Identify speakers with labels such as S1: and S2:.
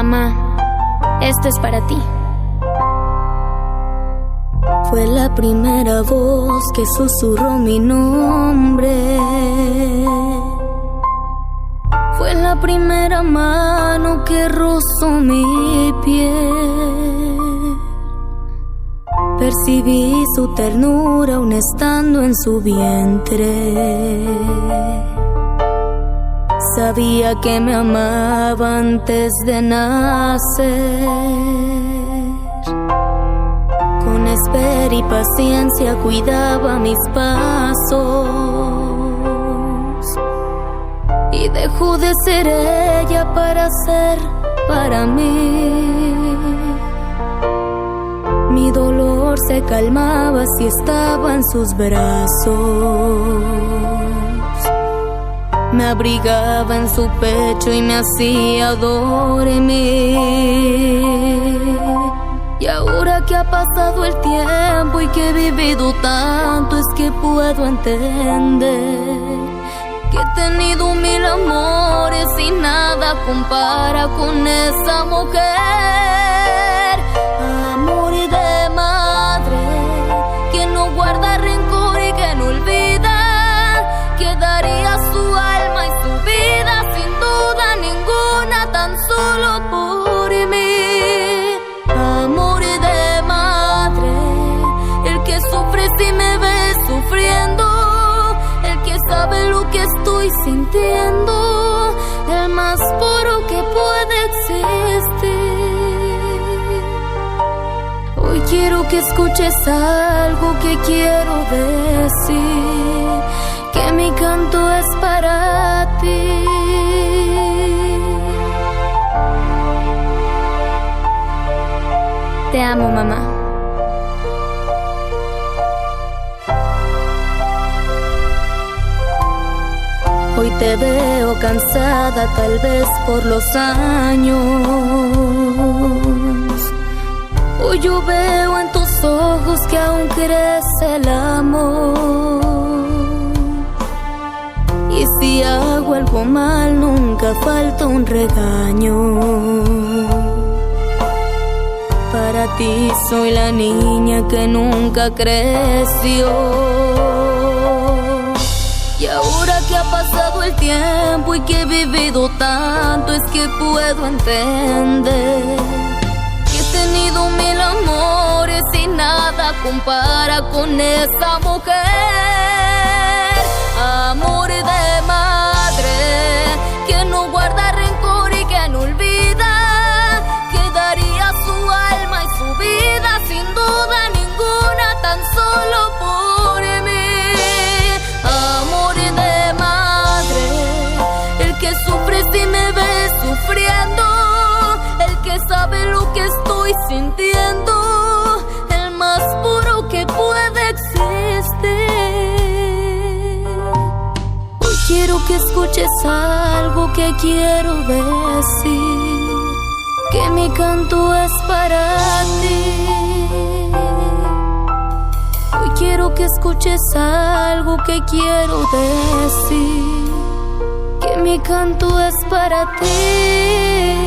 S1: Mamá, esto es para ti.
S2: Fue la primera voz que susurró mi nombre. Fue la primera mano que rozó mi piel. Percibí su ternura aún estando en su vientre. Sabía que me amaba antes de nacer. Con espera y paciencia cuidaba mis pasos. Y dejó de ser ella para ser para mí. Mi dolor se calmaba si estaba en sus brazos. Me abrigaba en su pecho y me hacía dormir. Y ahora que ha pasado el tiempo y que he vivido tanto, es que puedo entender que he tenido 1000 amores y nada compara con esa mujer. Amor de madre que no guarda rencor y que no olvida, que daría su alma y su vida sin duda ninguna, tan solo por mí. Amor de madre, el que sufre si me ve sufriendo, el que sabe lo que estoy sintiendo, el más puro que puede existir. Hoy quiero que escuches algo que quiero decir, que mi canto es para ti.
S1: Te amo, mamá.
S2: Hoy te veo cansada, tal vez por los años. Hoy yo veo en tus ojos que aún crece el amor. Y si hago algo mal, nunca falta un regaño. Para ti soy la niña que nunca creció. Y ahora que ha pasado el tiempo y que he vivido tanto, es que puedo entender que he tenido 1000 amores y nada compara con esa mujer. Amor de madre que no guarda rencor y que no olvida, que daría su alma y su vida sin duda ninguna, tan solo por mí. Amor de madre, el que sufre si me ve sufriendo, el que sabe lo que estoy sintiendo, el más puro que puede existir. Hoy quiero que escuches algo que quiero decir, que mi canto es para ti. Hoy quiero que escuches algo que quiero decir, que mi canto es para ti.